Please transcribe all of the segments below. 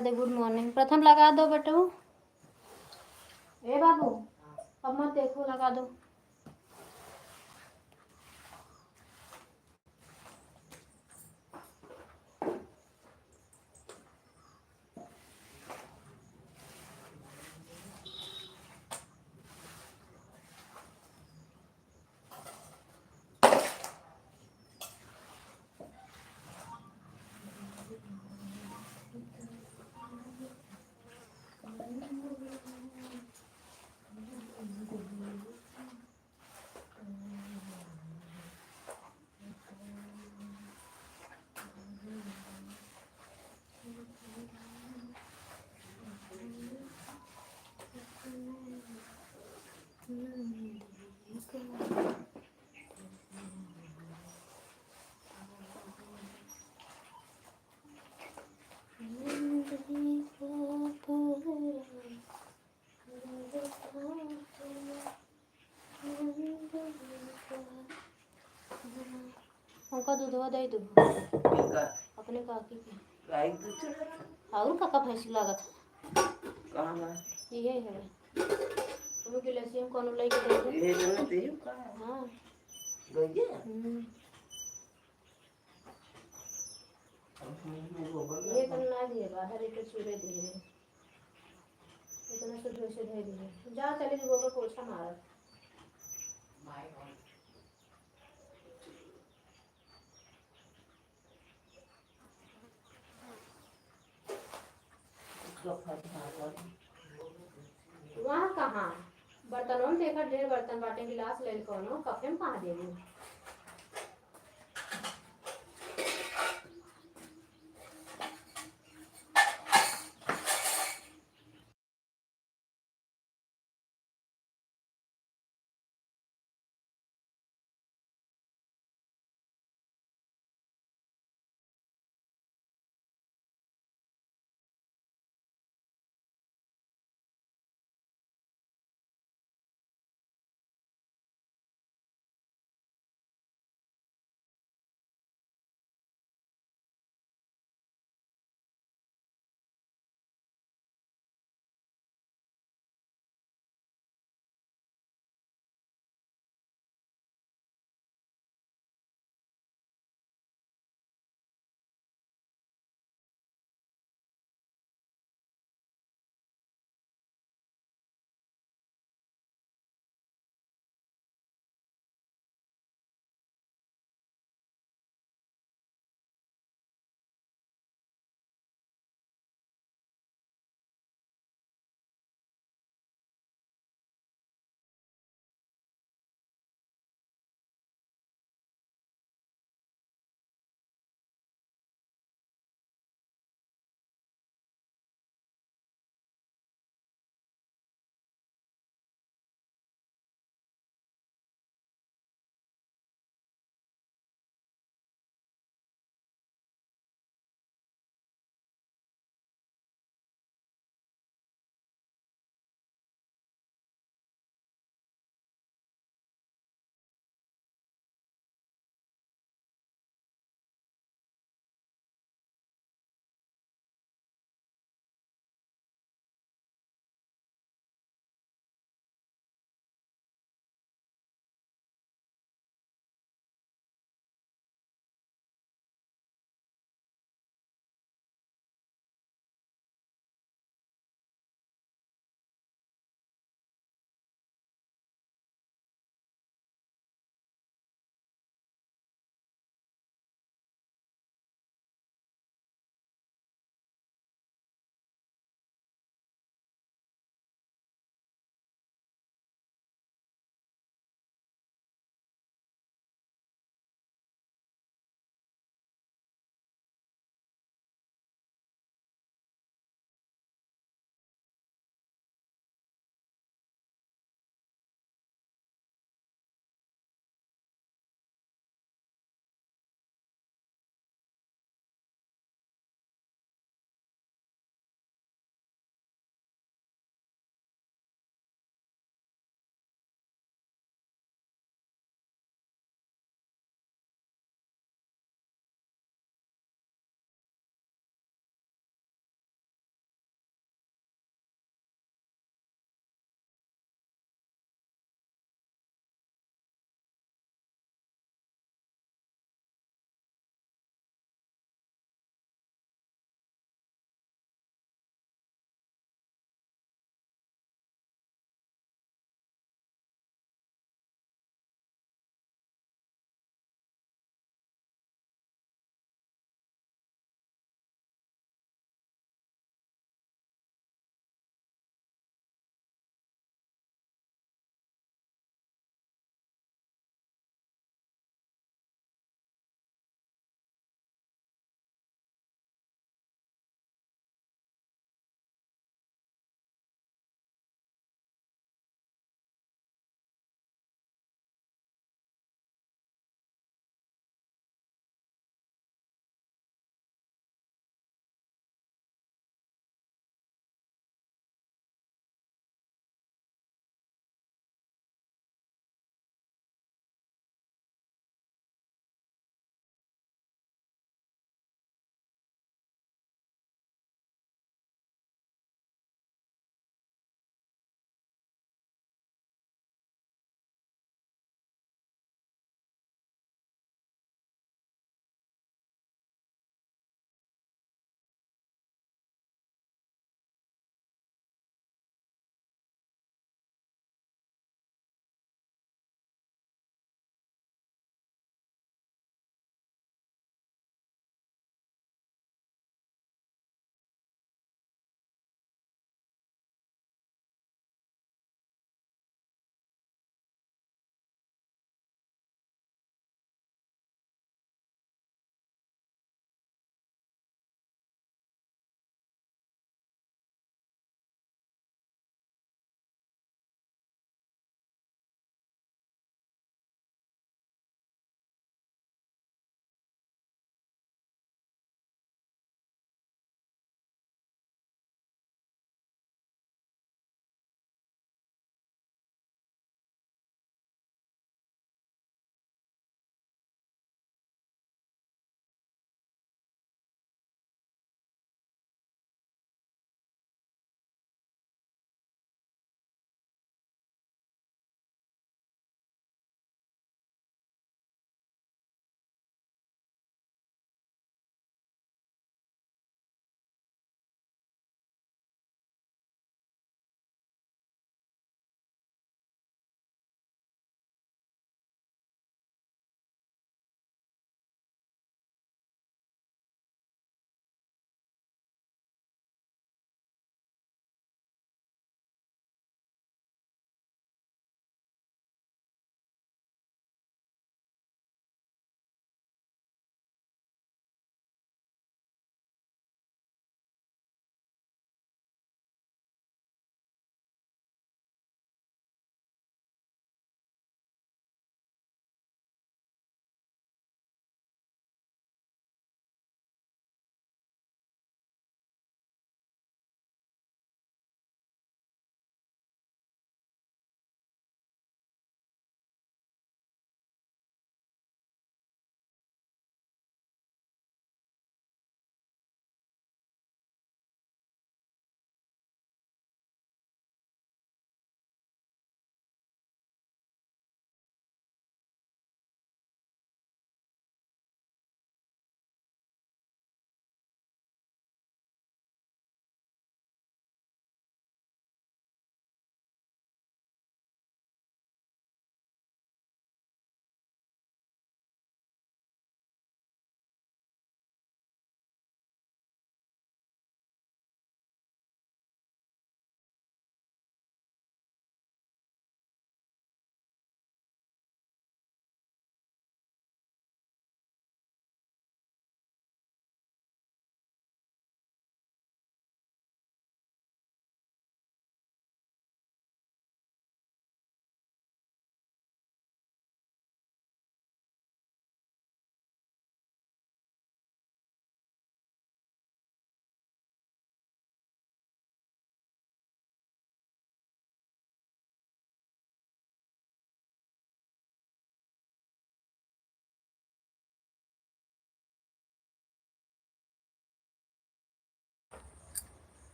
Radhe good morning. प्रथम लगा दो बेटू। ए बाबू अब मत देखो, लगा दो। हमका दूधवा दे दो अपने काकी के। और काका भैंस लागत ये है तुम्हें गिलासियम कोनो लई के दे दे। ये जरूरत है का। हां गइए ये तो ना दिए बाहर एक चूरे दिए इतना शुद्ध से दे दिए। जा चले गोबर पोछा मार। वहाँ कहाँ बर्तनों में देखा ढेर बर्तन बाटे, गिलास ले कोनो कपे में कहाँ देनी।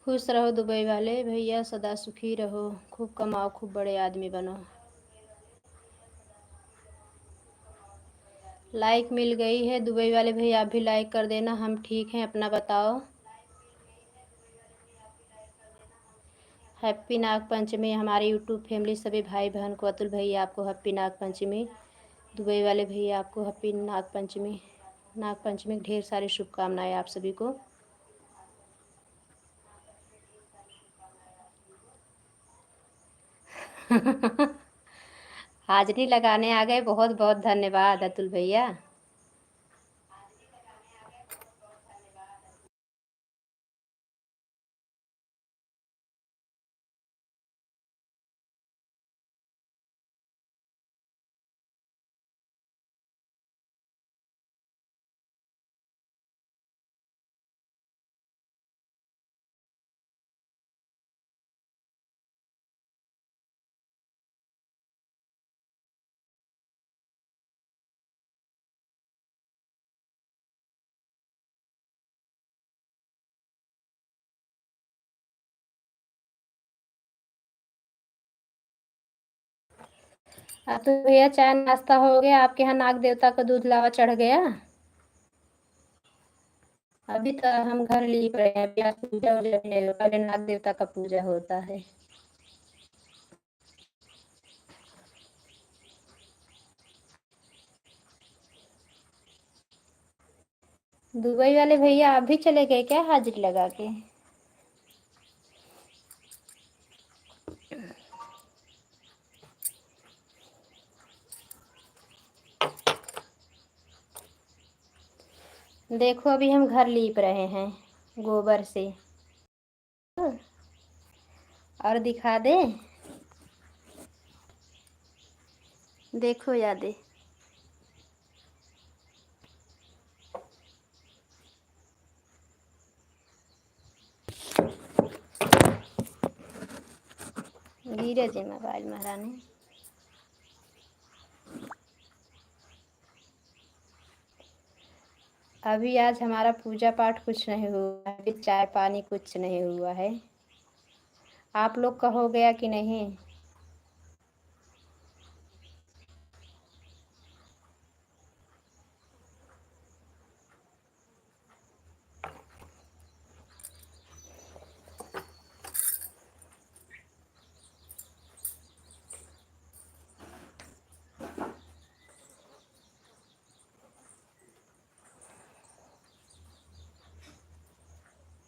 खुश रहो दुबई वाले भैया, सदा सुखी रहो, खूब कमाओ, खूब बड़े आदमी बनो। लाइक मिल गई है दुबई वाले भैया, आप भी लाइक कर देना। हम ठीक हैं, अपना बताओ। हैप्पी नाग पंचमी हमारे यूट्यूब फैमिली सभी भाई बहन को। अतुल भैया आपको हैप्पी नाग पंचमी। दुबई वाले भैया आपको हैप्पी नाग पंचमी। नाग पंचमी की ढेर सारी शुभकामनाएं आप सभी को। हाजिरी लगाने आ गए, बहुत बहुत धन्यवाद अतुल भैया। अतुल भैया चाय नाश्ता हो गया? आपके यहाँ नाग देवता का दूध लावा चढ़ गया? अभी तो हम घर लिए पड़े हैं, अभी आज पूजा वूजा भी नहीं होगा, पहले नाग देवता का पूजा होता है। दुबई वाले भैया आप भी चले गए क्या हाजिरी लगा के? देखो अभी हम घर लीप रहे हैं गोबर से। और दिखा दे, देखो यादे। गिरे जी मोबाइल महारानी। अभी आज हमारा पूजा पाठ कुछ नहीं हुआ, अभी चाय पानी कुछ नहीं हुआ है। आप लोग का हो गया कि नहीं?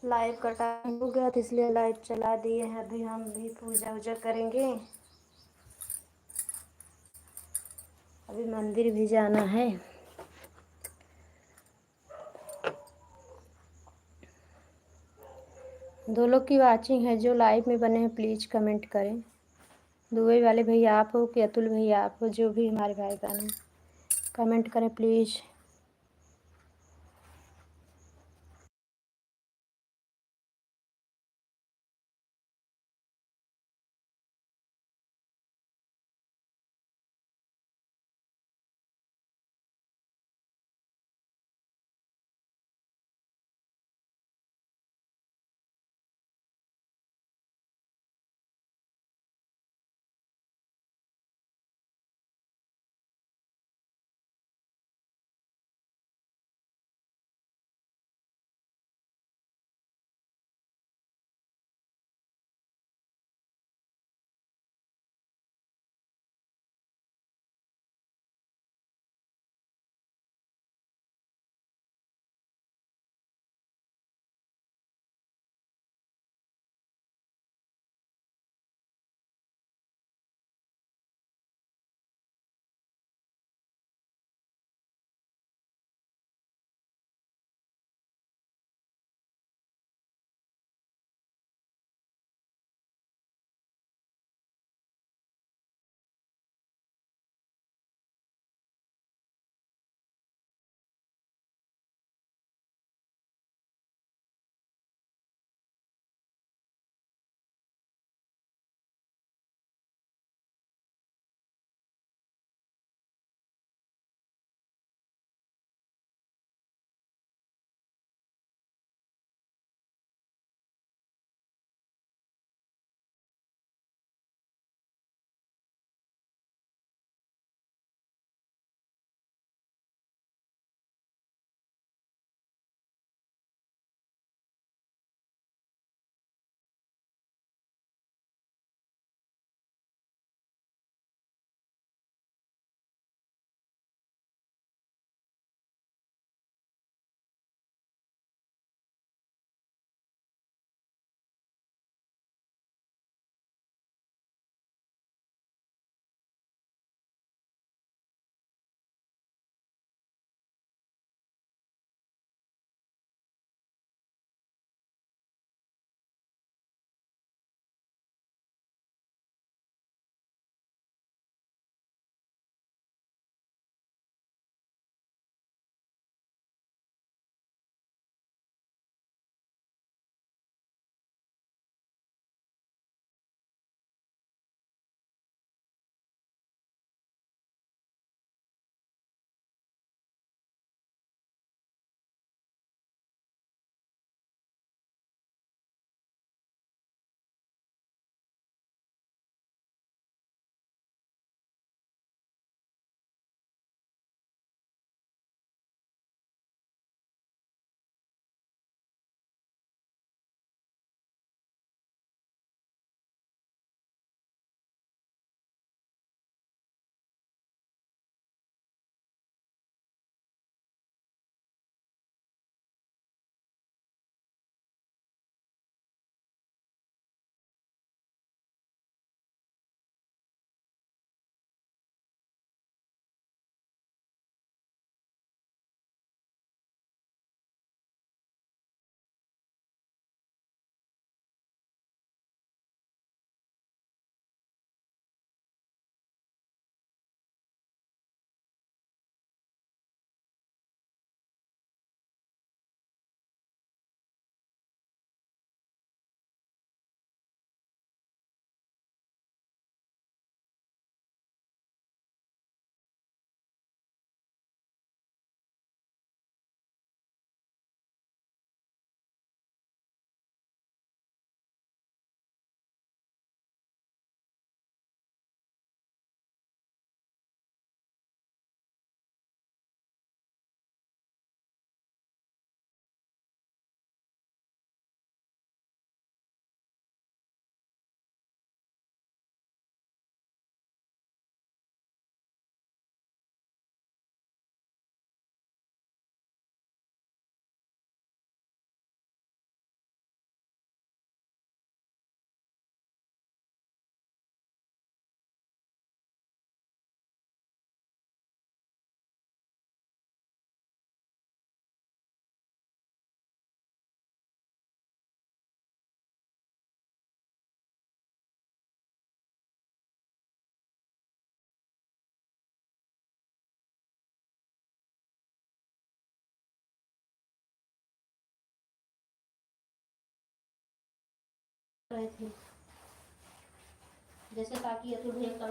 लाइव का टाइम हो गया तो इसलिए लाइट चला दिए हैं। अभी हम भी पूजा वूजा करेंगे, अभी मंदिर भी जाना है। दो लोग की वाचिंग है, जो लाइव में बने हैं प्लीज़ कमेंट करें। दुबई वाले भैया आप हो कि अतुल भैया आप हो, जो भी हमारे भाई बहन हैं, कमेंट करें प्लीज़। रहे थे, जैसे ताकि अतुल भैया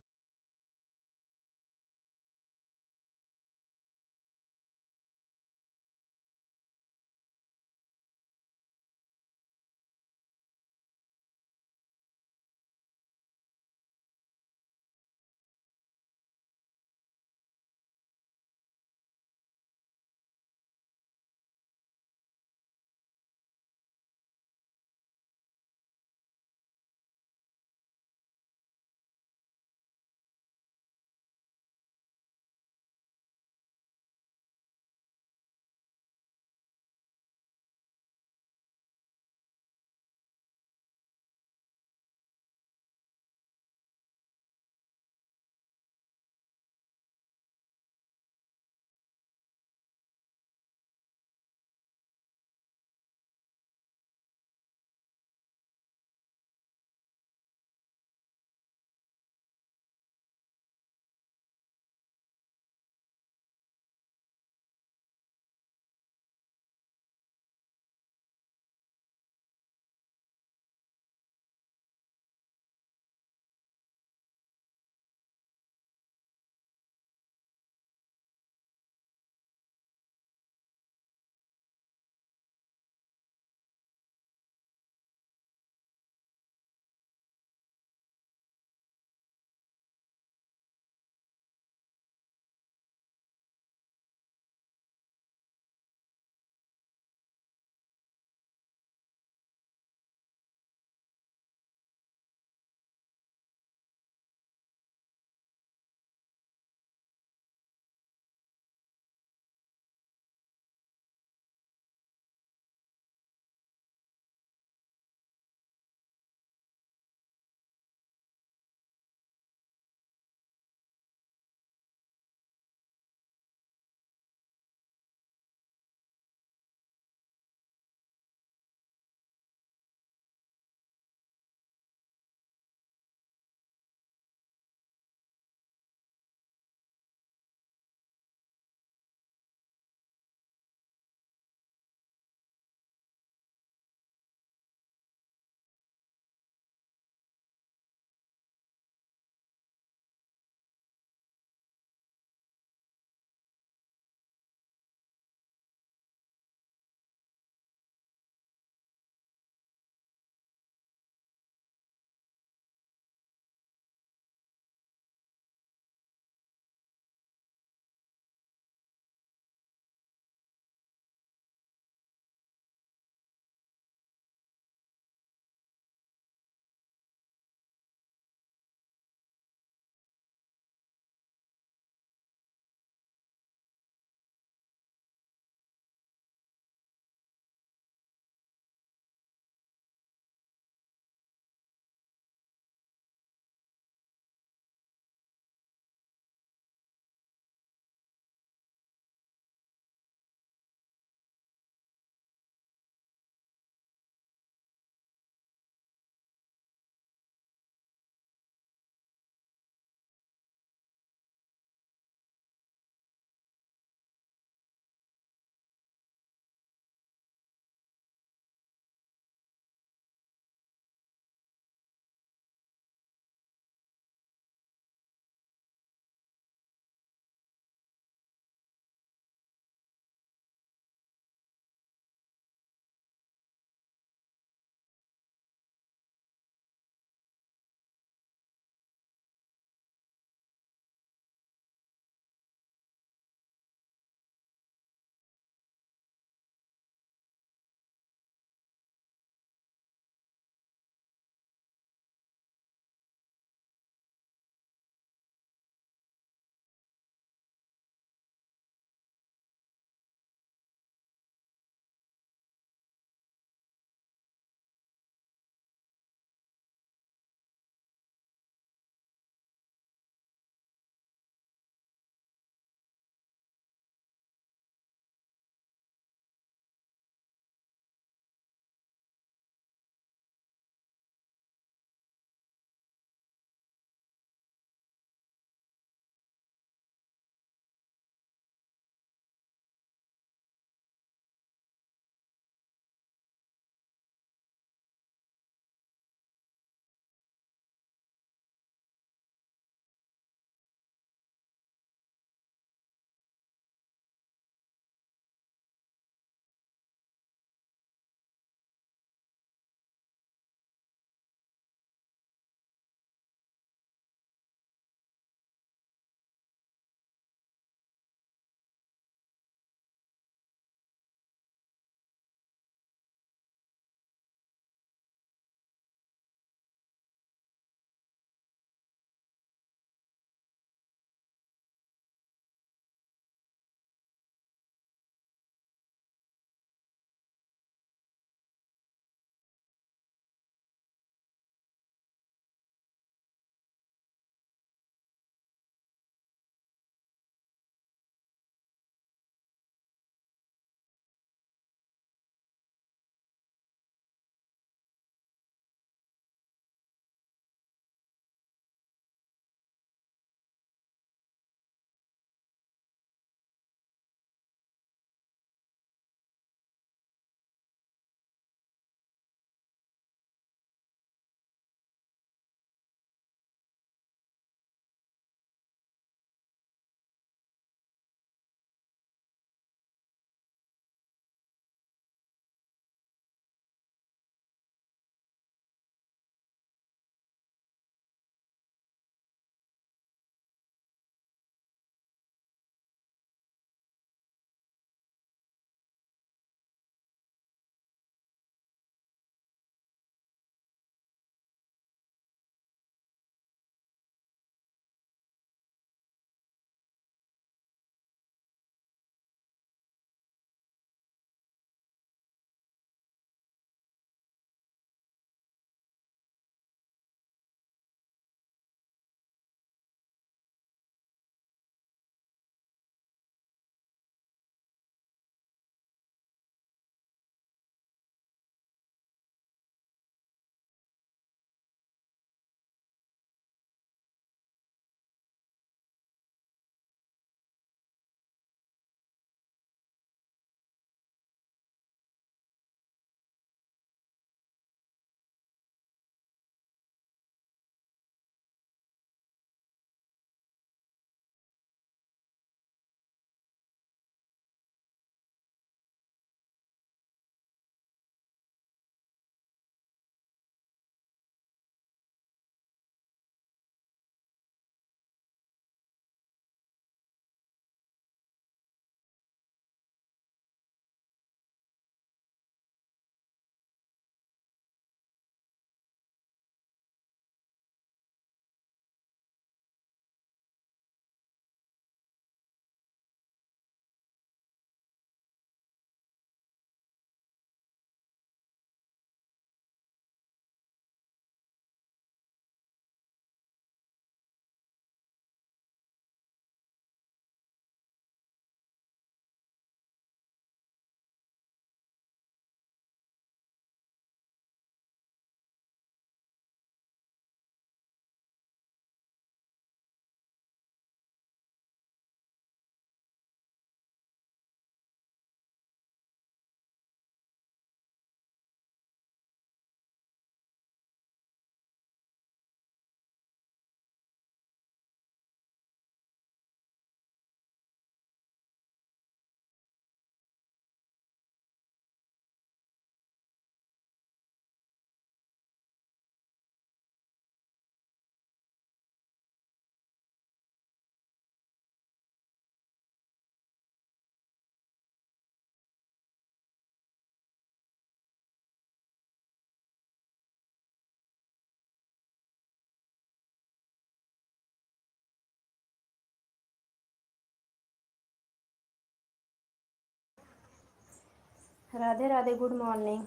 राधे राधे, गुड मॉर्निंग।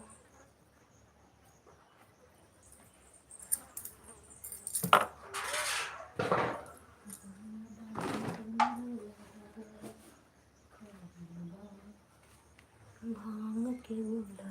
भांग के गुला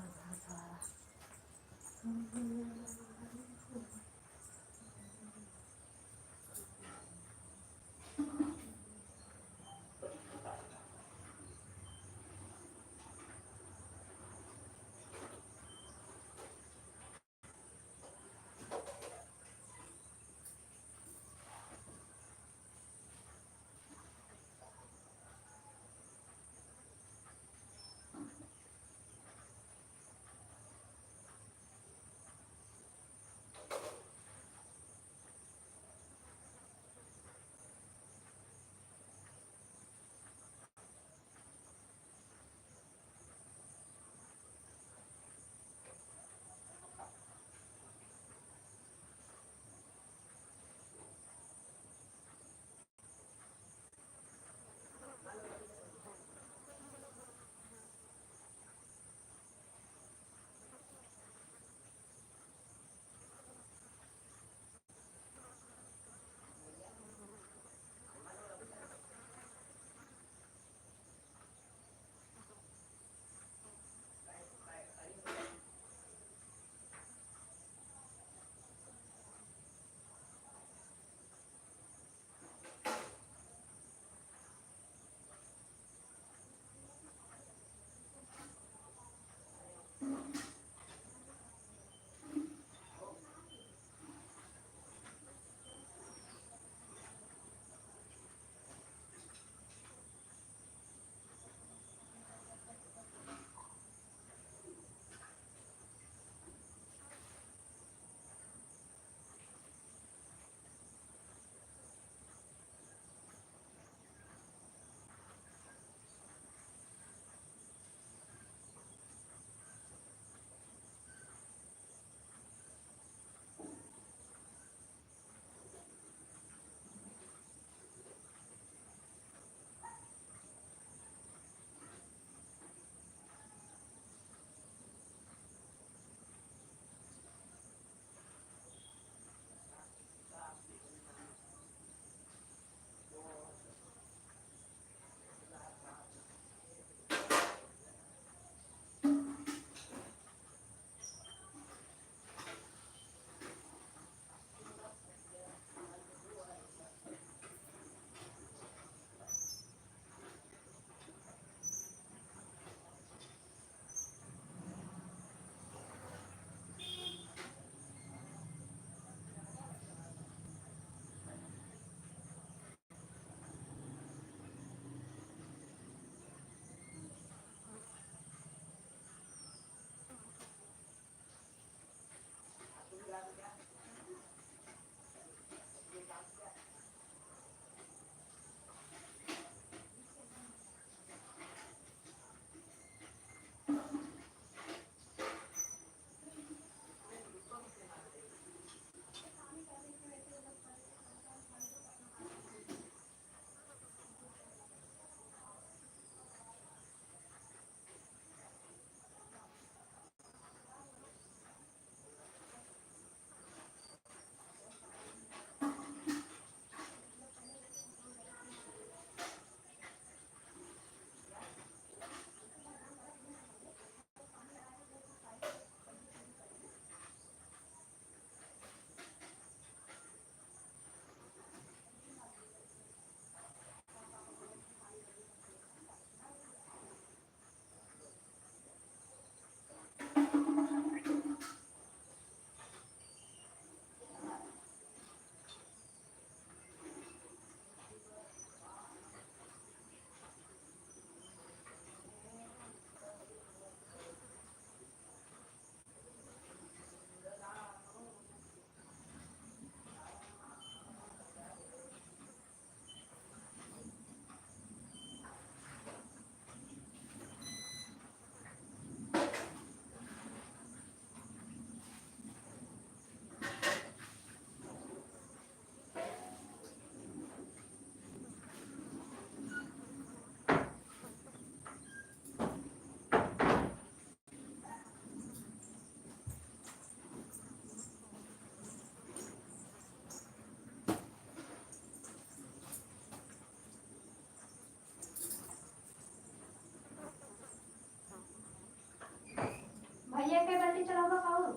एक बाल्टी चलाओ खाओ,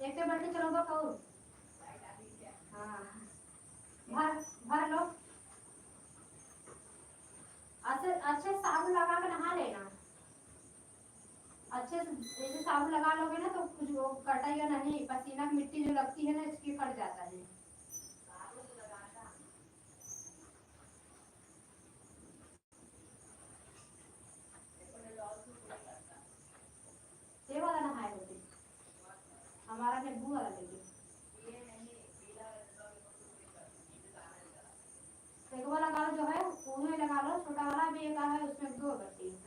एक बाल्टी चलाओ खाओ। हाँ भर भर लो, अच्छे अच्छे साबुन लगा कर नहा लेना। अच्छे से जैसे साबुन लगा लोगे ना तो कुछ वो कटेगा नहीं, पसीना की मिट्टी जो लगती है ना इसकी कट जाता है। ये वाला नहाए होते, हमारा नींबू वाला लेंगे। एक वाला लगा लो जो है उन्हें लगा लो, छोटा वाला भी एक है उसमें 2 बत्ती।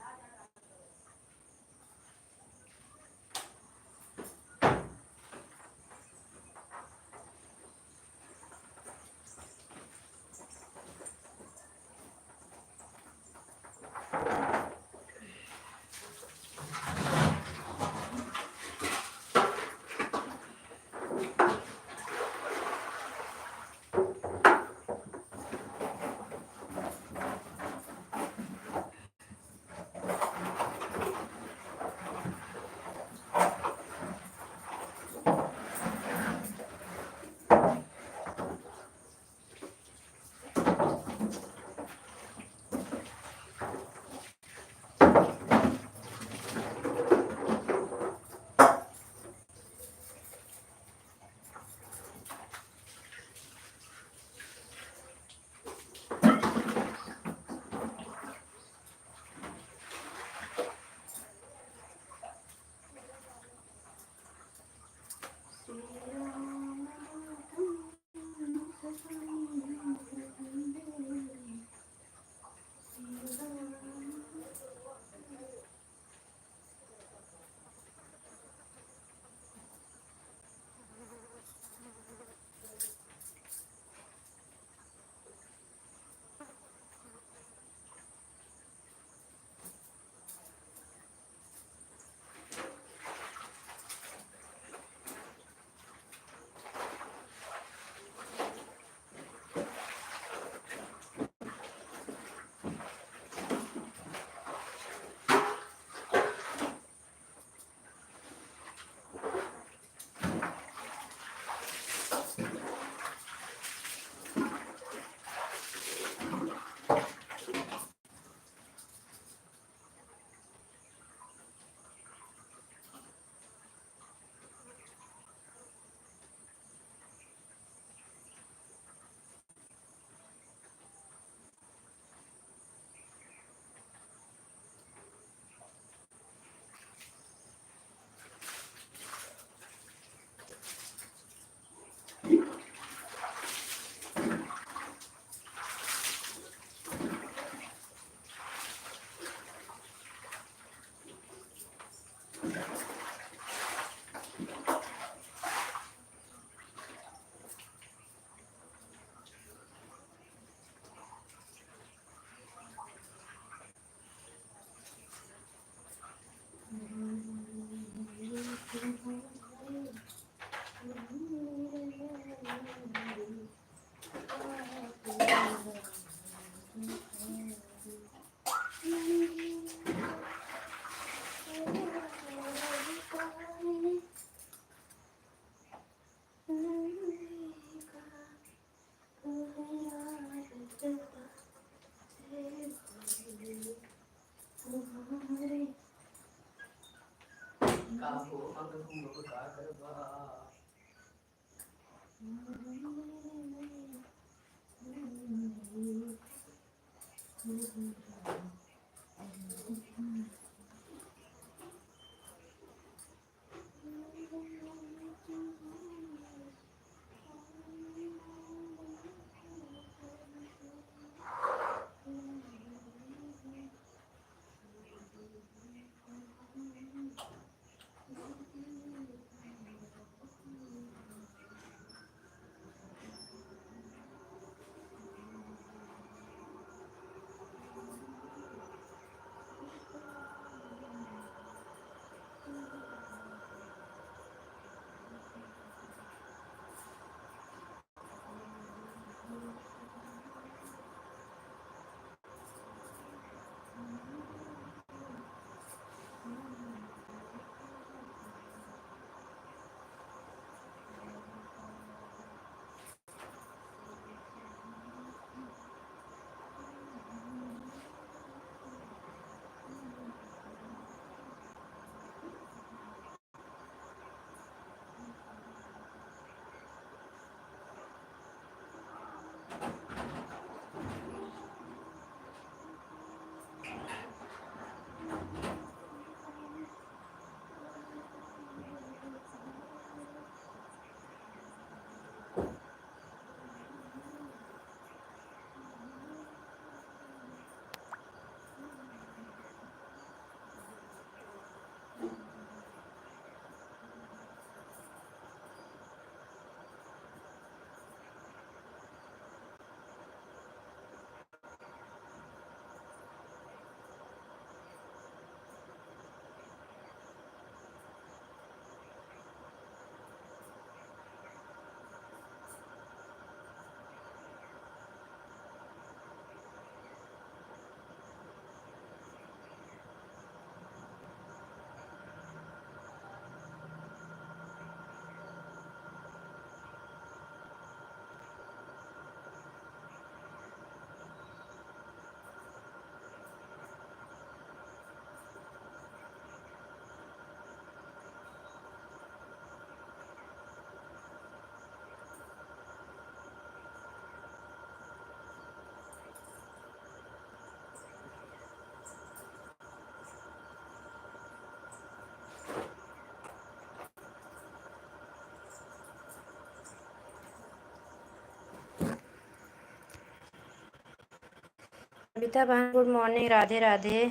कविता बहन गुड मॉर्निंग, राधे राधे।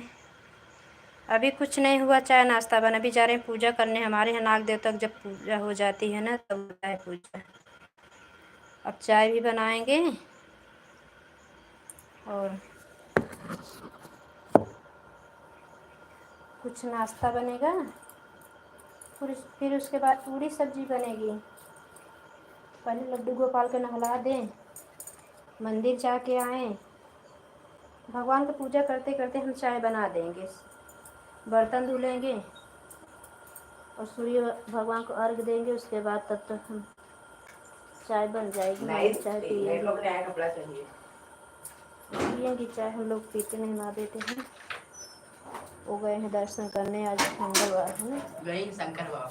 अभी कुछ नहीं हुआ, चाय नाश्ता बना। अभी जा रहे हैं पूजा करने। हमारे यहाँ नाग देवता की जब पूजा हो जाती है ना तब होता है पूजा। अब चाय भी बनाएंगे और कुछ नाश्ता बनेगा, फिर उसके बाद पूरी सब्जी बनेगी। पहले लड्डू गोपाल को नहला दें, मंदिर जाके आएँ, भगवान की पूजा करते करते हम चाय बना देंगे, बर्तन धुलेंगे और सूर्य भगवान को अर्घ देंगे। उसके बाद तब तक हम चाय बन जाएगी, हम चाय पिएंगे। चाय हम लोग पीते नहीं, ना देते हैं। वो गए हैं दर्शन करने, आज मंगलवार है ना, गए शंकर बाबा।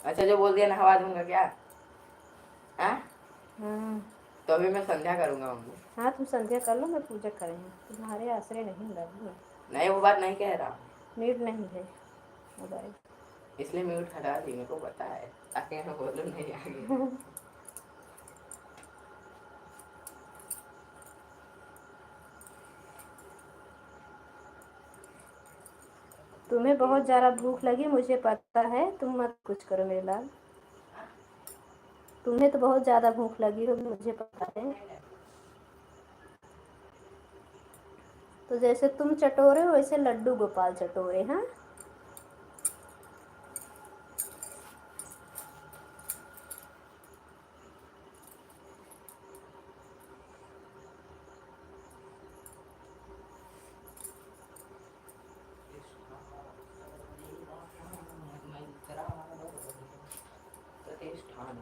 अच्छा, जो बोल दिया नहवा दूंगा क्या? हाँ हाँ तो अभी मैं संध्या करूंगा मम्मी। हाँ, तुम संध्या कर लो, मैं पूजा करेंगे। तुम्हारे आश्रय नहीं लगूंगा। नहीं, वो बात नहीं कह रहा। म्यूट नहीं है मोबाइल, इसलिए म्यूट हटा दी, मेरे को पता है, ताकि मैं बोलूँ नहीं आगे। तुम्हें बहुत ज़्यादा भूख लगी, मुझे पता है। तुम मत कुछ करो मेरे लाल, तुम्हें तो बहुत ज़्यादा भूख लगी होगी, मुझे पता है। तो जैसे तुम चटोरे हो वैसे लड्डू गोपाल चटोरे। हाँ, प्रतिष्ठान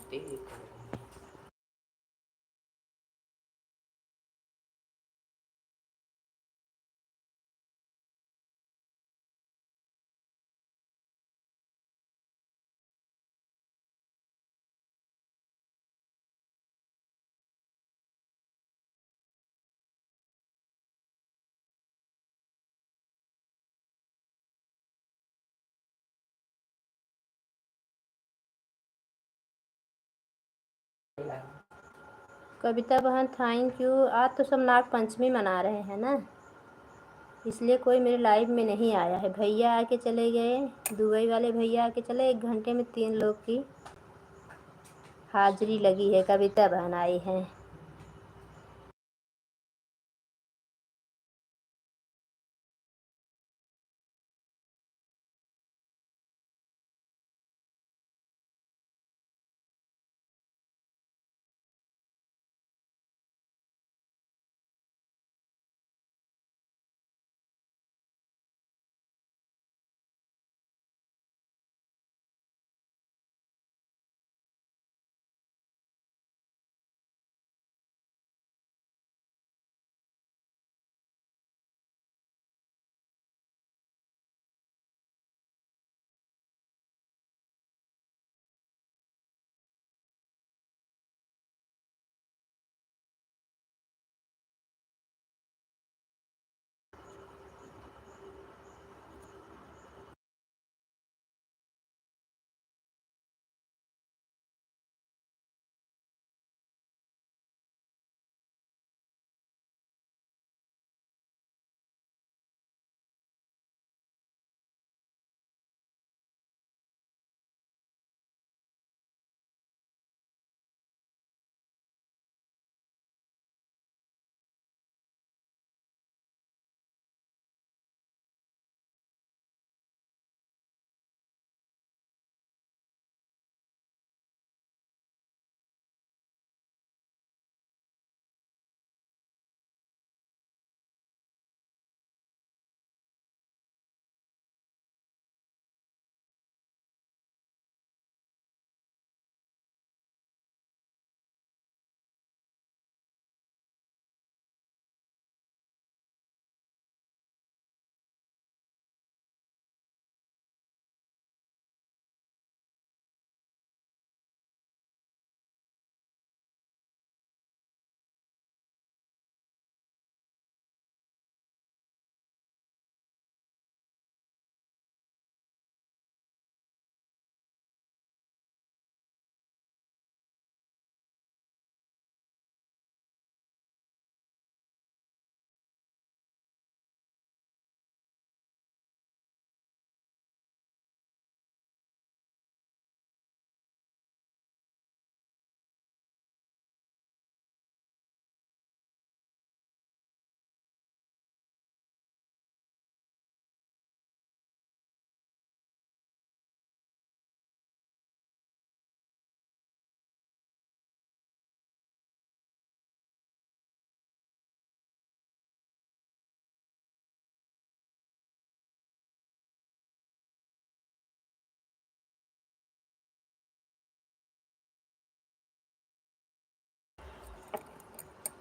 कविता बहन थैंक यू। आज तो सब नाग पंचमी मना रहे हैं ना, इसलिए कोई मेरे लाइव में नहीं आया है। भैया आके चले गए, दुबई वाले भैया आके चले। 1 घंटे में 3 लोग की हाजिरी लगी है। कविता बहन आई हैं।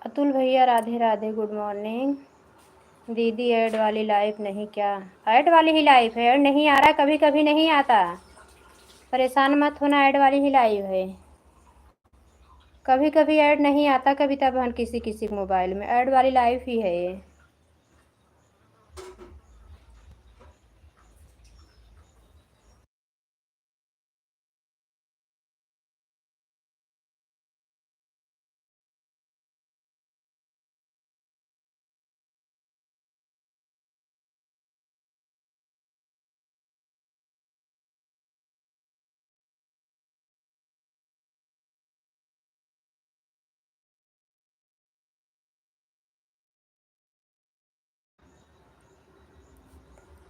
अतुल भैया राधे राधे, गुड मॉर्निंग। दीदी ऐड वाली लाइफ नहीं क्या? ऐड वाली ही लाइफ है, ऐड नहीं आ रहा, कभी कभी नहीं आता, परेशान मत होना, ऐड वाली ही लाइव है। कभी कभी ऐड नहीं आता कविता बहन, किसी किसी के मोबाइल में ऐड वाली लाइफ ही है ये।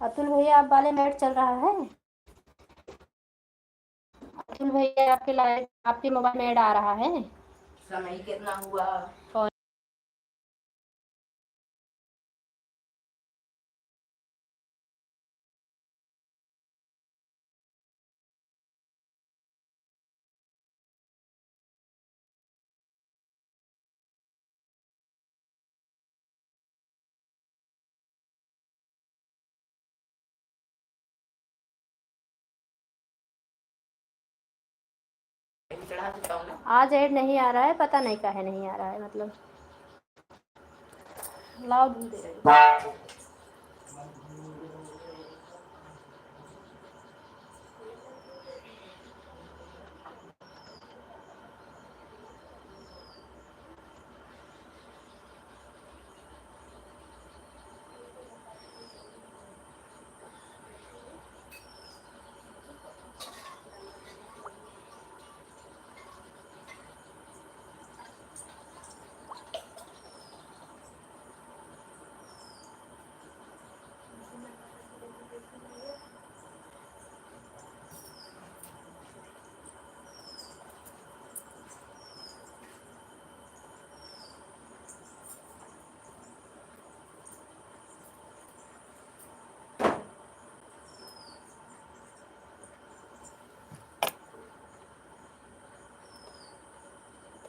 अतुल भैया आप वाले नेट चल रहा है? अतुल भैया आपके लाइव, आपके मोबाइल में ऐड आ रहा है? समय कितना हुआ? चढ़ा देता हूँ ना। आज ऐड नहीं आ रहा है, पता नहीं काहे नहीं आ रहा है, मतलब लाओ दूध दे रही हूँ।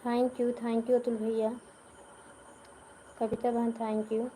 थैंक यू अतुल भैया, कविता बहन थैंक यू।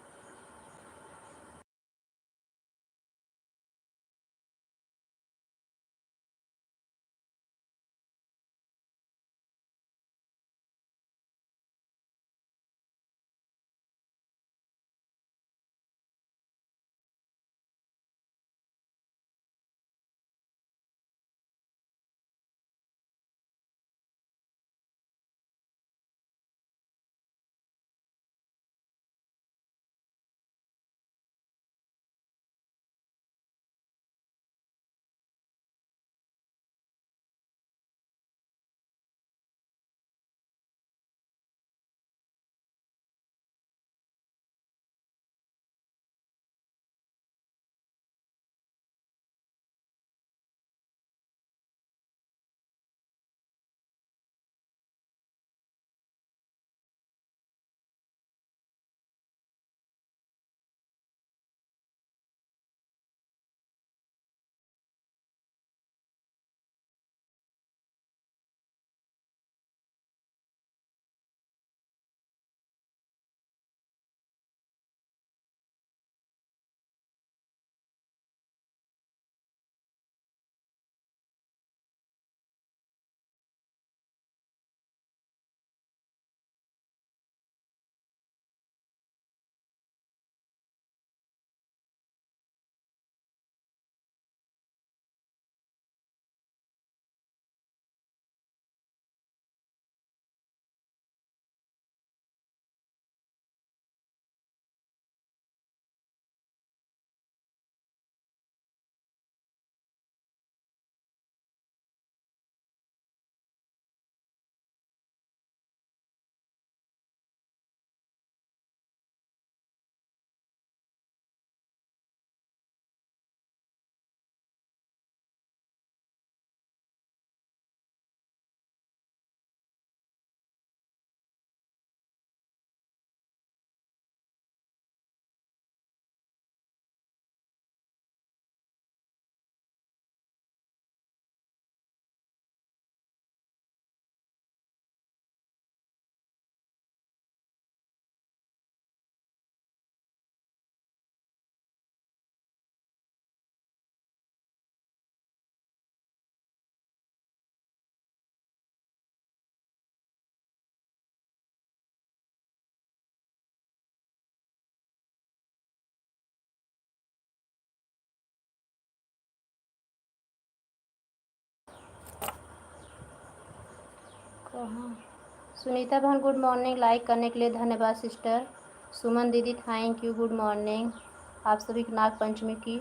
कहाँ सुनीता बहन गुड मॉर्निंग, लाइक करने के लिए धन्यवाद सिस्टर। सुमन दीदी थैंक यू, गुड मॉर्निंग। आप सभी को नाग पंचमी की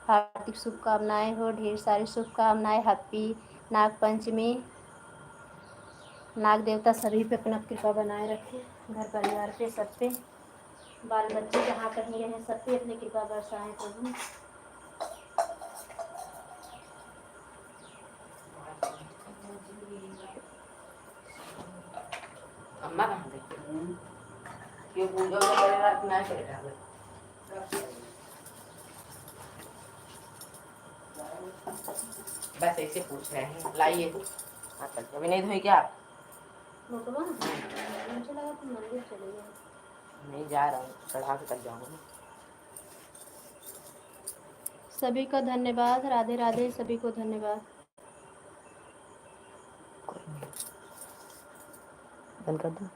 हार्दिक शुभकामनाएं हो, ढेर सारी शुभकामनाएं। हैप्पी नाग पंचमी। नाग देवता सभी पे अपना कृपा बनाए रखें, घर परिवार पे, सब पे, बाल बच्चे जहाँ कहीं रहें सब पे अपनी कृपा बरसाएं प्रभु। अम्मा कहाँ गई? क्यों पूजा करेगा इतना करेगा? बस ऐसे पूछ रहे हैं, लाइए तो अभी नहीं धोई क्या आप? मुझे लगा तुम मंदिर चले गए। नहीं जा रहा हूँ, चढ़ा के तक जाऊँगा। सभी को धन्यवाद, राधे राधे, सभी को धन्यवाद। बंद कर दो।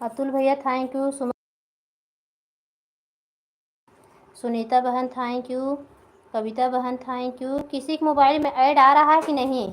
अतुल भैया थैंक यू। सुनीता बहन थैंक यू। कविता बहन थैंक यू। किसी के मोबाइल में ऐड आ रहा है कि नहीं?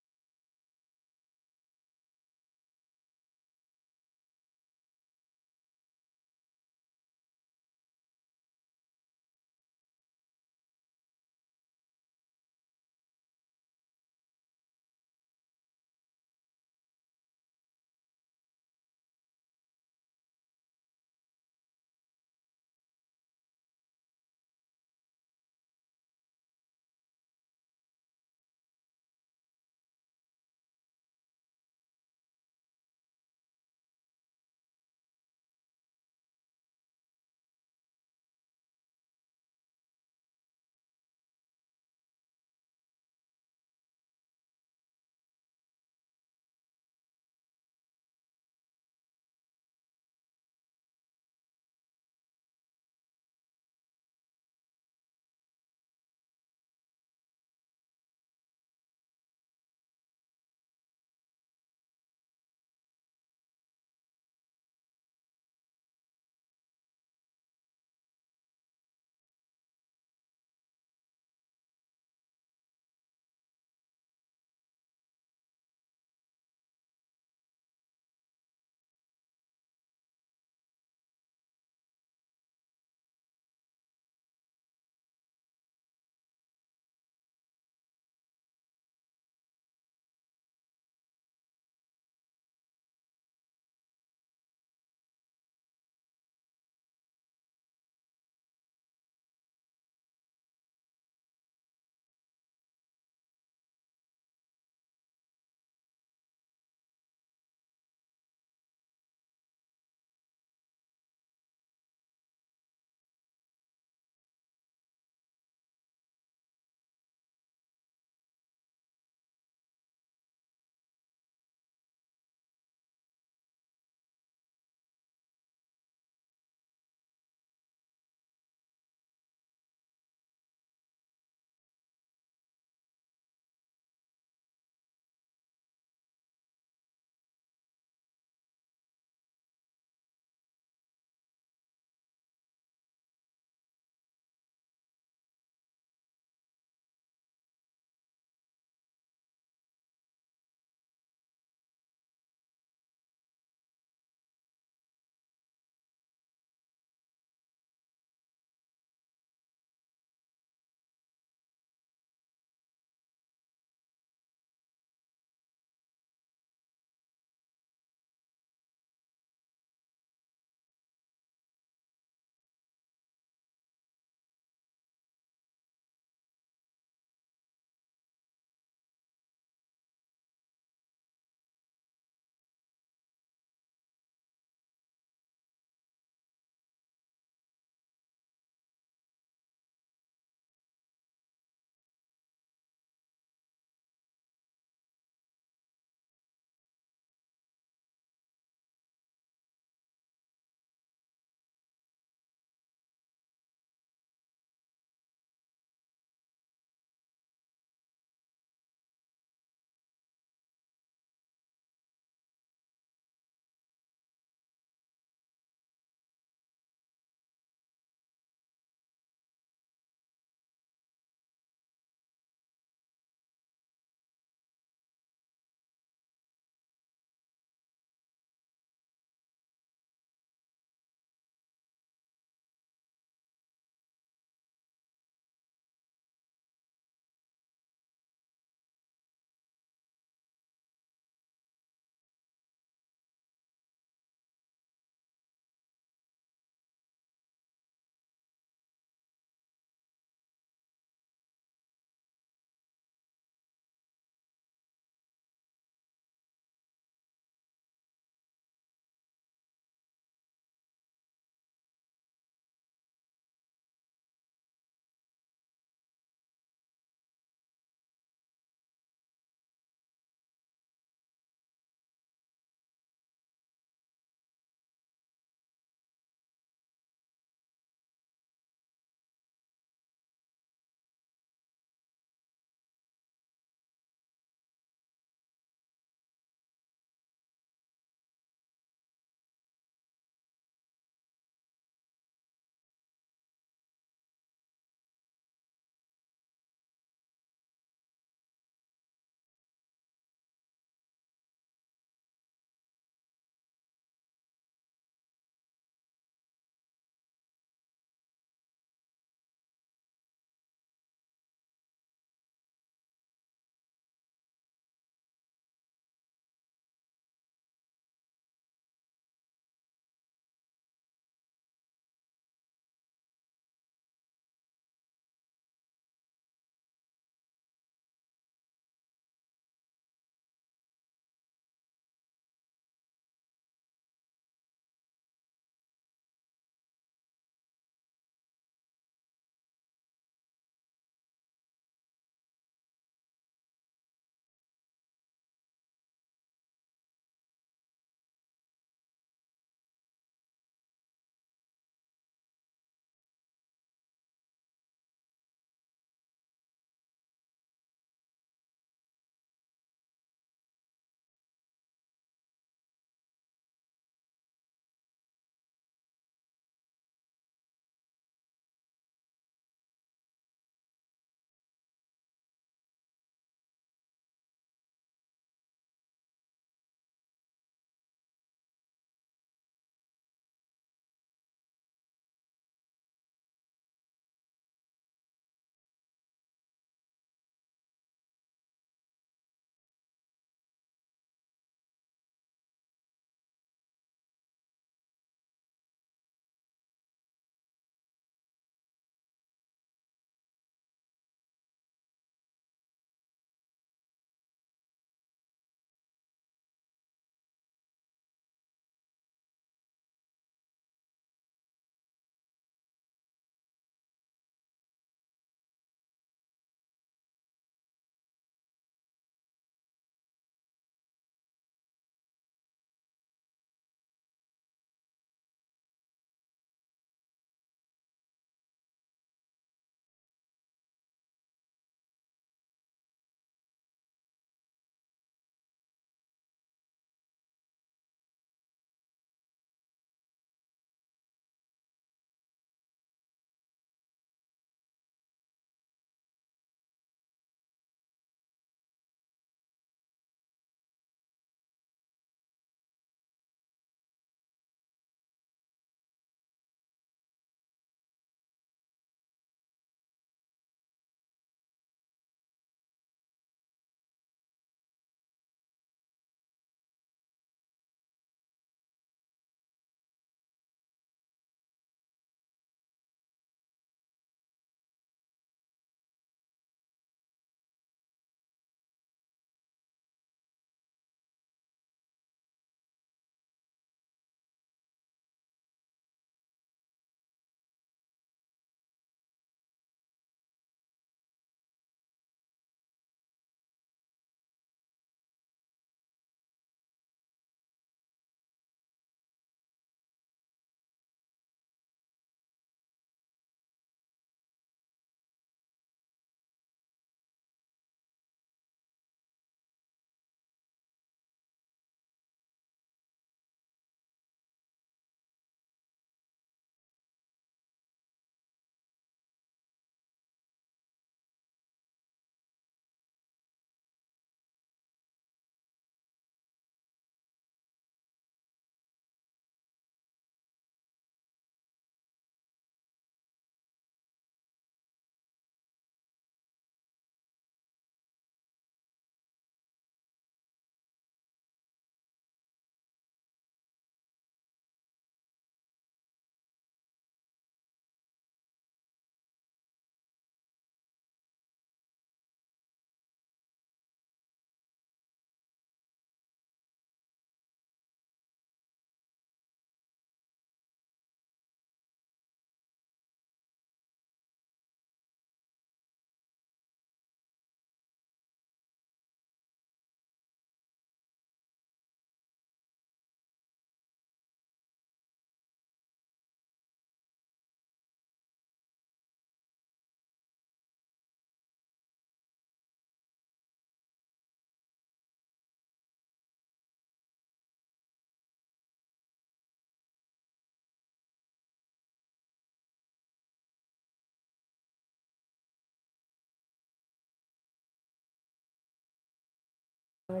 माला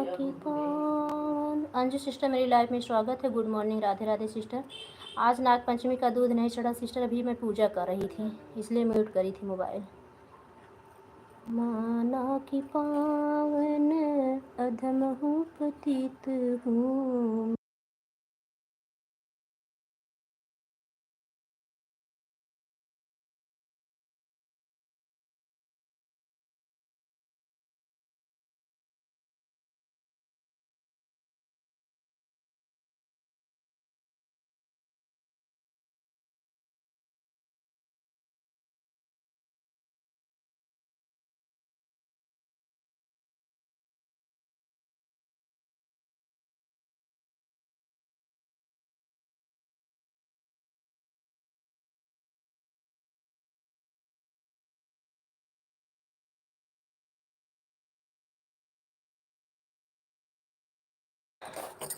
की पान। अंजू सिस्टर मेरी लाइफ में स्वागत है। Good morning, Radhe Radhe sister. आज नाग पंचमी का दूध नहीं चढ़ा सिस्टर, अभी मैं पूजा कर रही थी इसलिए म्यूट करी थी मोबाइल। माला की पावन अधम हूँ, पतित हूँ।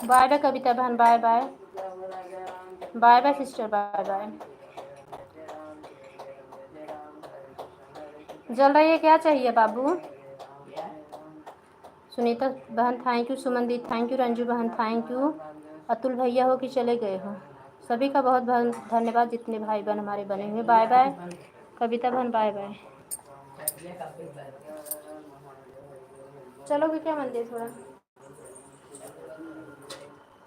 बाय बाय कविता बहन, bye bye. Bye bye sister, bye bye. जल रही है, क्या चाहिए बाबू? सुनीता बहन thank you, Sumandeep thank you, Ranju बहन थैंक यू, अतुल भैया हो कि चले गए हो, सभी का बहुत बहुत धन्यवाद जितने भाई बहन हमारे बने हुए। बाय बाय कविता बहन, बाय बाय। चलोगे क्या मंदिर? थोड़ा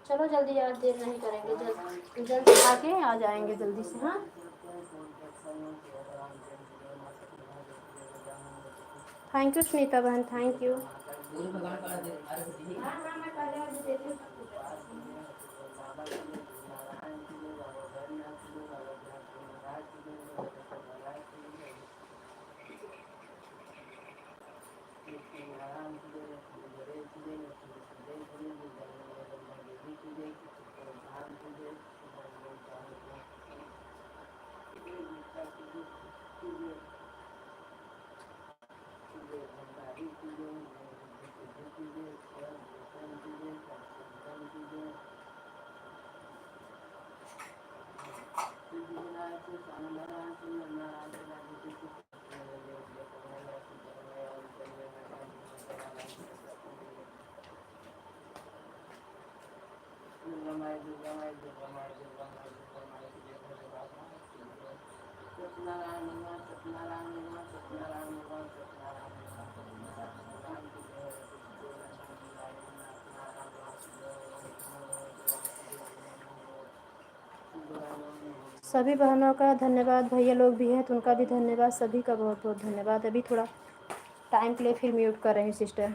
चलो जल्दी, यार देर नहीं करेंगे, जल्द जल्द आके आ जाएंगे जल्दी से। हाँ थैंक यू सुनीता बहन, थैंक यू। सभी बहनों का धन्यवाद, भैया लोग भी हैं तो उनका भी धन्यवाद, सभी का बहुत बहुत धन्यवाद। अभी थोड़ा टाइम के लिए फिर म्यूट कर रहे हैं सिस्टर।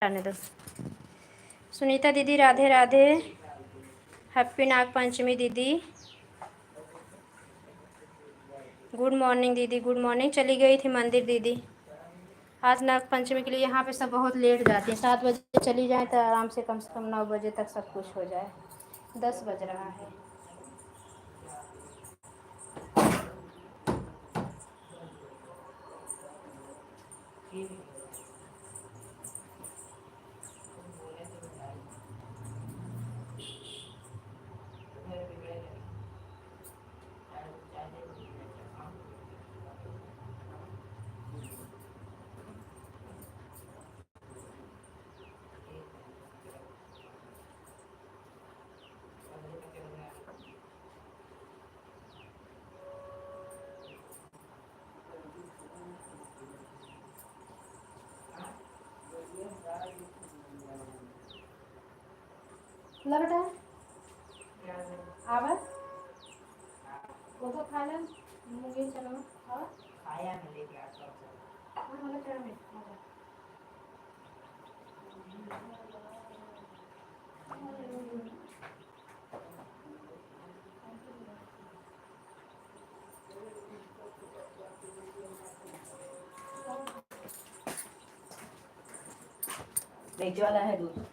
आने दो। सुनीता दीदी राधे राधे, हैप्पी नाग पंचमी दीदी, गुड मॉर्निंग दीदी, गुड मॉर्निंग। चली गई थी मंदिर दीदी, आज नाग पंचमी के लिए यहाँ पे सब बहुत लेट जाती है। 7 बजे चली जाए तो आराम से कम 9 बजे तक सब कुछ हो जाए। 10 बज रहा है। ला बेटा आवाज वो तो खा ले मुझे चलो और खाया नहीं लेके आता हूं मतलब क्या में बेच वाला है दूध।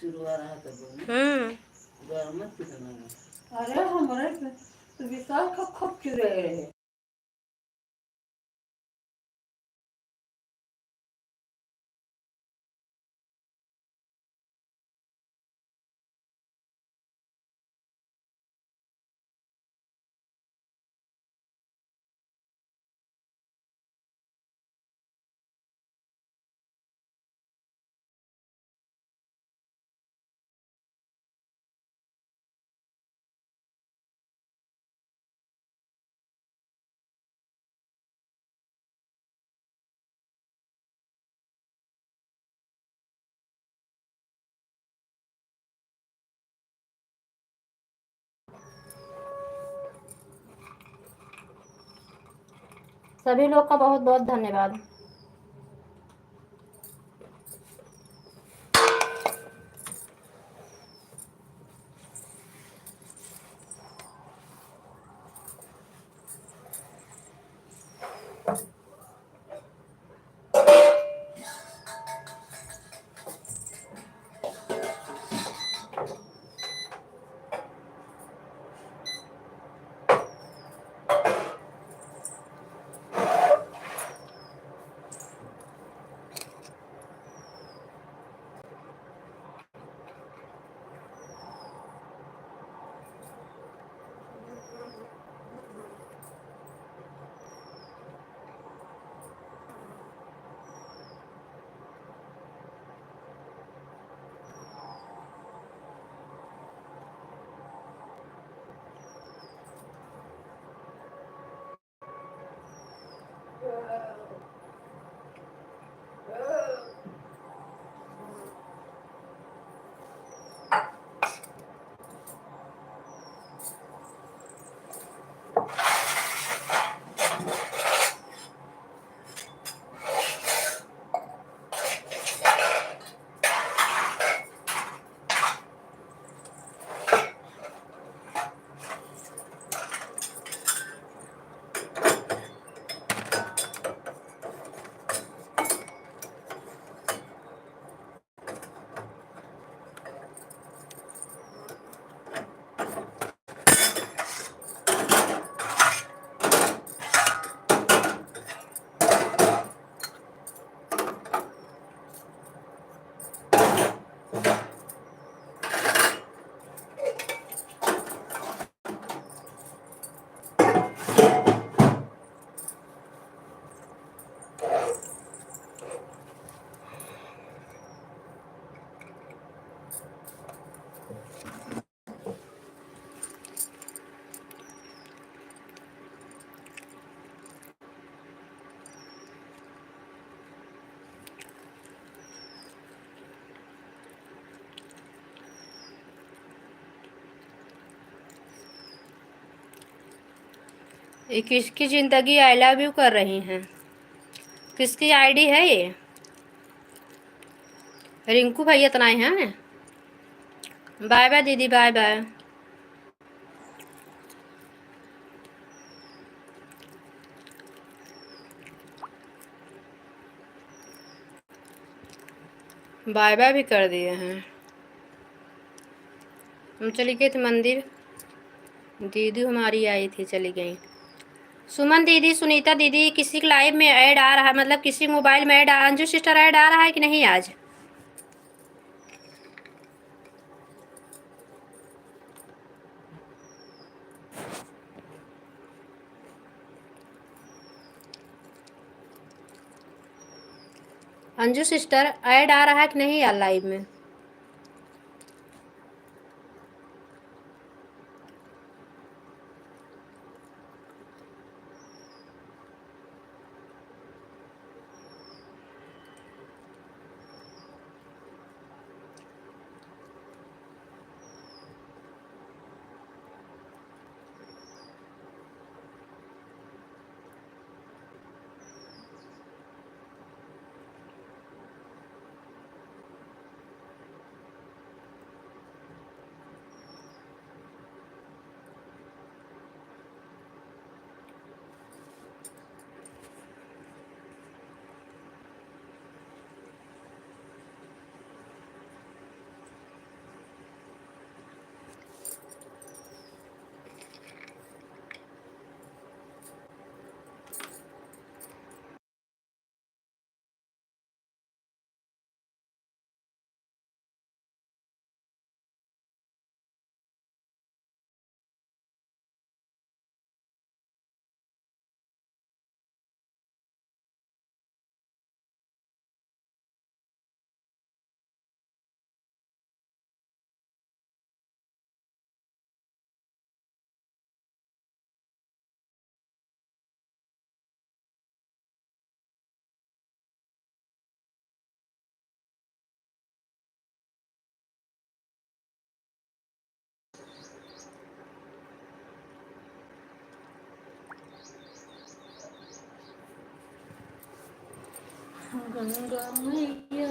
चुरवा रहा था मत अरे हमारे तो विशाल खप चुरे रहे। सभी लोग का बहुत बहुत धन्यवाद। ये किसकी ज़िंदगी आई लव यू कर रही हैं? किसकी आईडी है ये? रिंकू भैया तो नहीं हैं? बाय बाय दीदी, बाय बाय। बाय बाय भी कर दिए हैं। हम चली गए थे मंदिर, दीदी हमारी आई थी, चली गई। सुमन दीदी, सुनीता दीदी, किसी के लाइव में ऐड आ रहा है, मतलब किसी मोबाइल में ऐड, अंजू सिस्टर ऐड आ रहा है कि नहीं आज? अंजू सिस्टर ऐड आ रहा है कि नहीं यार लाइव में? गंगा मैया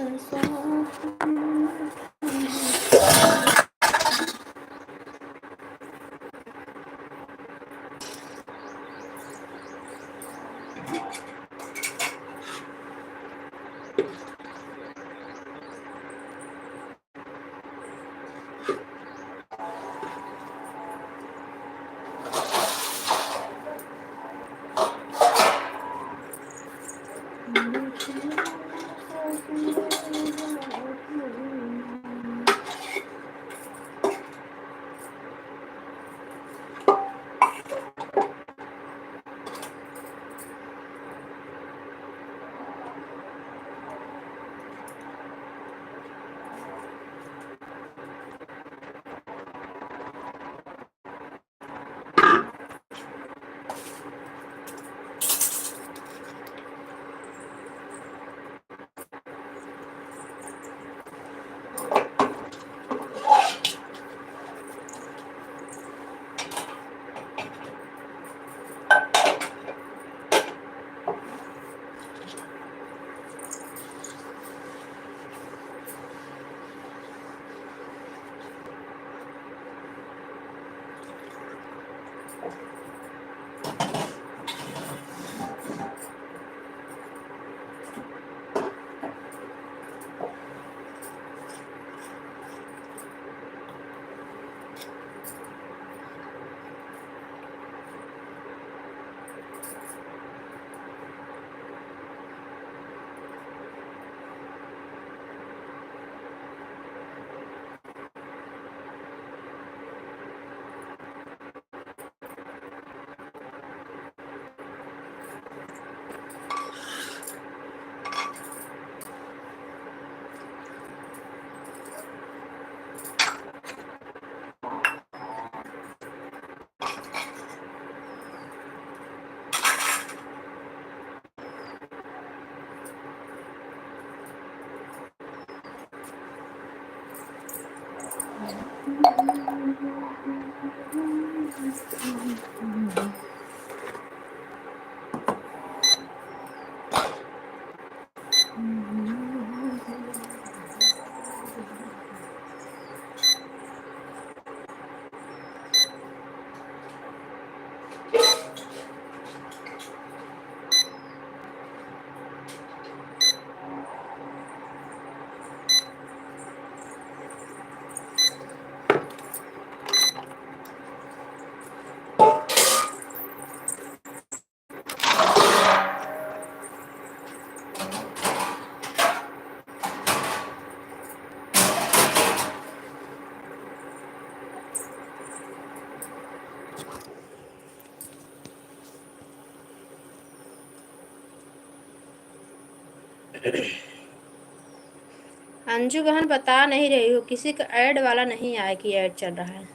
अंजू बहन बता नहीं रही हो, किसी का ऐड वाला नहीं आया कि ऐड चल रहा है।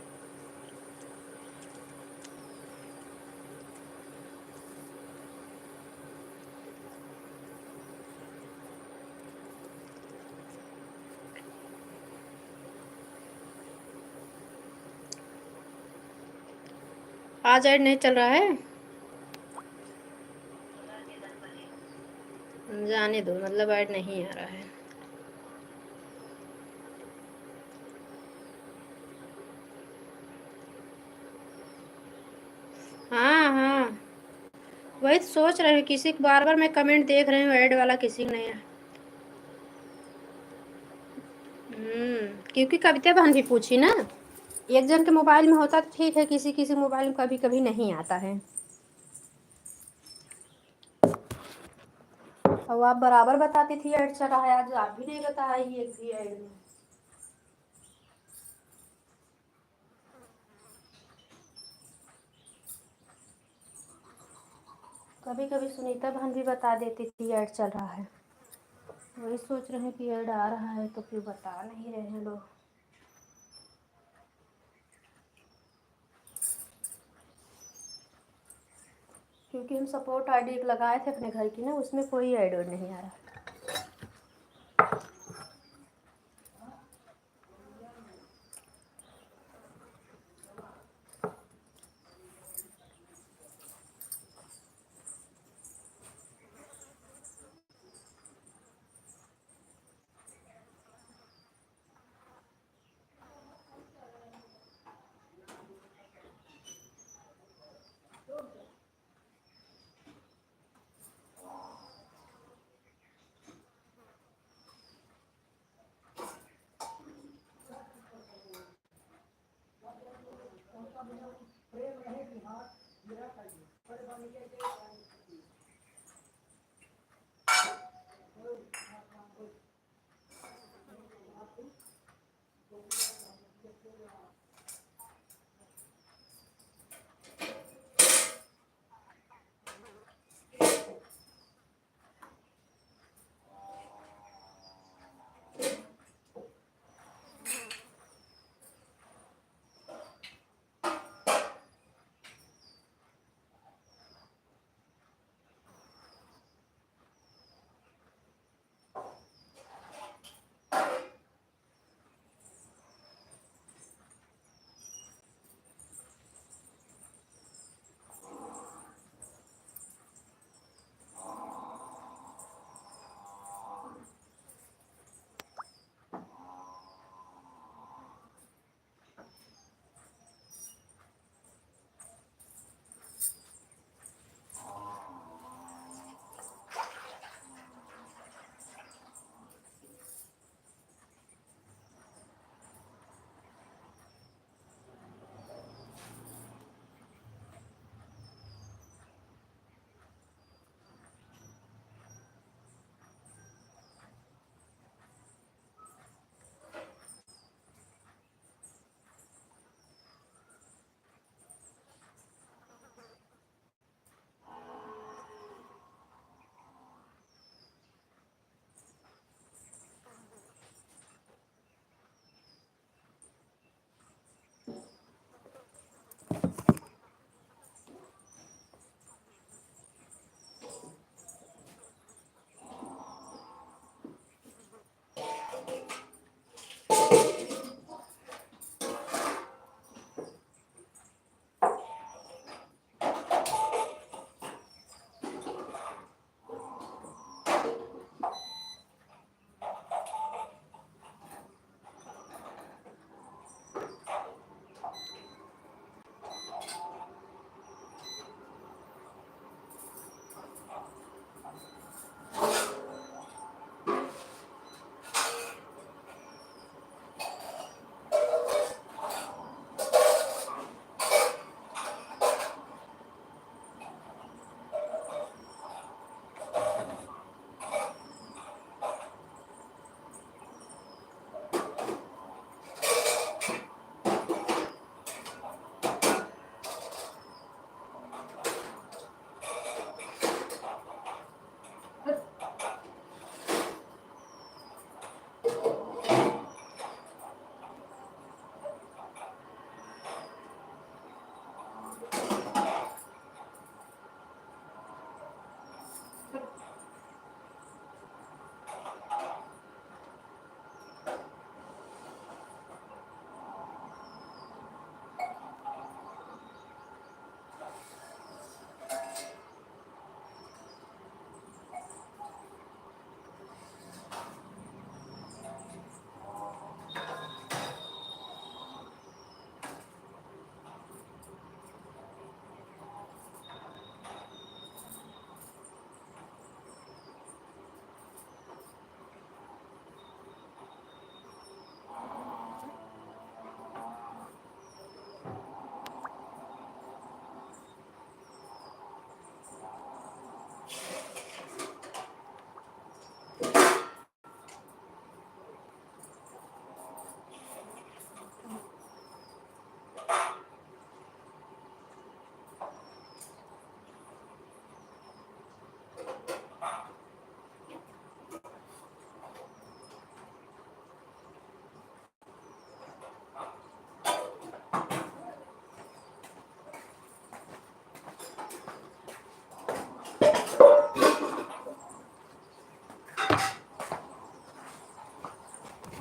आज ऐड नहीं चल रहा है, जाने दो, मतलब ऐड नहीं आ रहा है। हाँ हाँ, वही तो सोच रहे हैं, किसी बार बार मैं कमेंट देख रही हूँ ऐड वाला किसी का नहीं है। क्योंकि कविता बहन भी पूछी ना, एक जन के मोबाइल में होता तो ठीक है, किसी किसी मोबाइल में कभी कभी नहीं आता है। अब आप बराबर बताती थी ऐड चल रहा है, आज आप भी नहीं बताई एक भी ऐड में। कभी कभी सुनीता बहन भी बता देती थी ऐड चल रहा है। वही सोच रहे हैं कि ऐड आ रहा है तो फिर बता नहीं रहे हैं लोग। क्योंकि हम सपोर्ट आईडी लगाए थे अपने घर की ना, उसमें कोई ऐड नहीं आ रहा।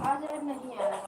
आज ऐड नहीं आ रहा।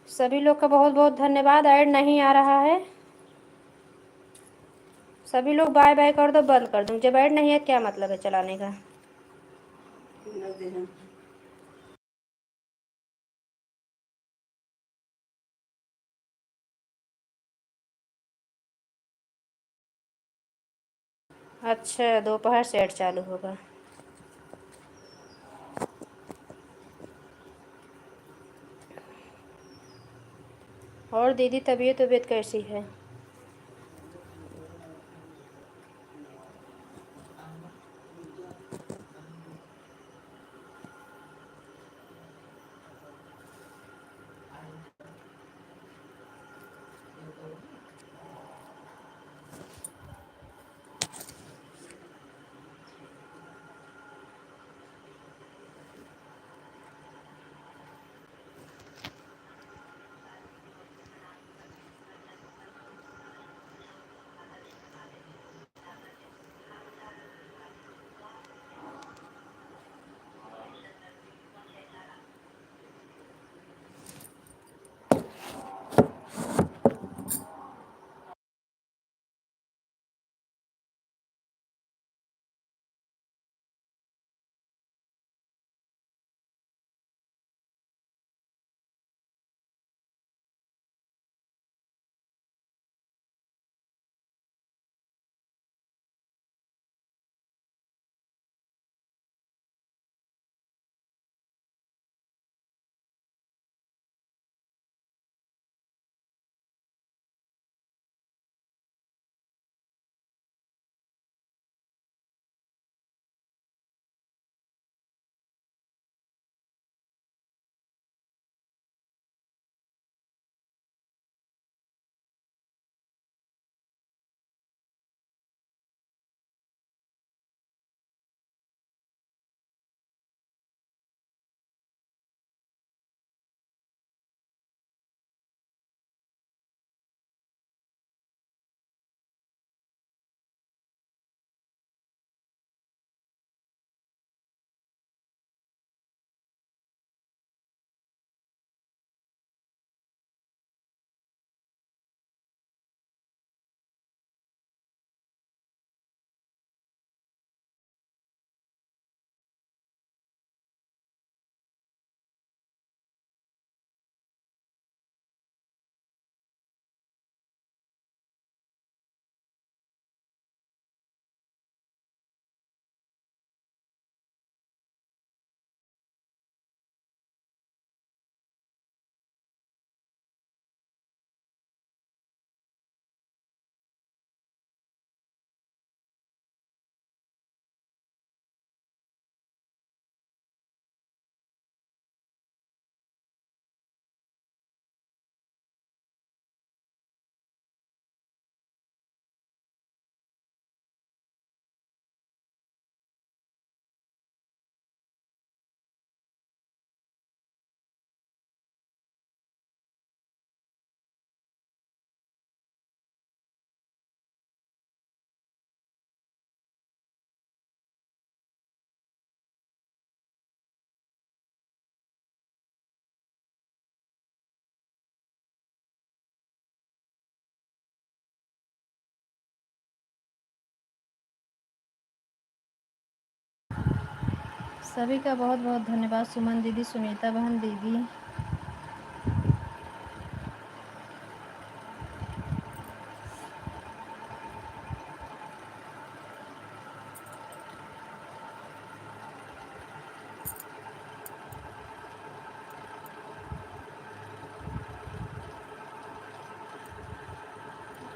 सभी लोग का बहुत बहुत धन्यवाद। ऐड नहीं आ रहा है। सभी लोग बाय बाय कर दो, बंद कर दूँ। जब ऐड नहीं है क्या मतलब है चलाने का। अच्छा, दोपहर से ऐड चालू होगा। और दीदी तबीयत कैसी है? सभी का बहुत बहुत धन्यवाद। सुमन दीदी, सुनीता बहन दीदी,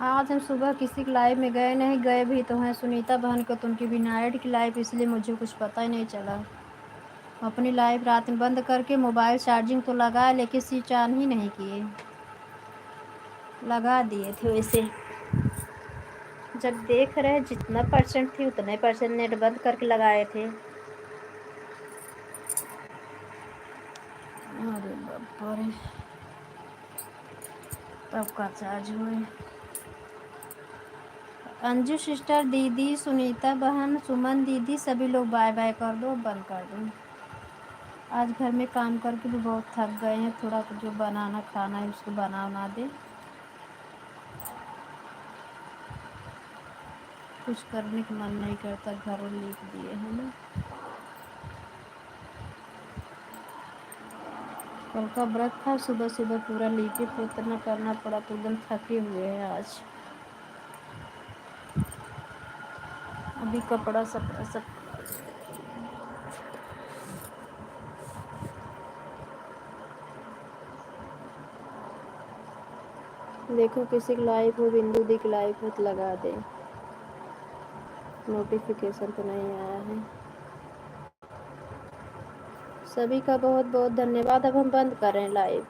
आज हम सुबह किसी के लाइव में गए नहीं, गए भी तो हैं सुनीता बहन को, तो उनकी भी नाइट की लाइव, इसलिए मुझे कुछ पता ही नहीं चला। अपनी लाइव रात में बंद करके मोबाइल चार्जिंग तो लगाया, लेकिन स्विच ऑन ही नहीं किए, लगा दिए थे वैसे। जब देख रहे जितना परसेंट थी उतने परसेंट नेट बंद करके लगाए थे। अरे बाबा रे, तब का चार्ज हुए। अंजू सिस्टर, दीदी, सुनीता बहन, सुमन दीदी, सभी लोग बाय बाय कर दो, बंद कर दो। आज घर में काम करके भी बहुत थक गए हैं, थोड़ा जो बनाना खाना है उसको बना दे। कुछ करने का मन नहीं करता, घर लिख दिए है ना। कल का व्रत था, सुबह सुबह पूरा लिपि पोतना करना पड़ा, तो एकदम थके हुए हैं आज। अभी कपड़ा सब देखो, किसी की लाइव हो, बिंदु दी की लाइव हो तो लगा दे। नोटिफिकेशन तो नहीं आया है। सभी का बहुत बहुत धन्यवाद। अब हम बंद कर रहे हैं लाइव।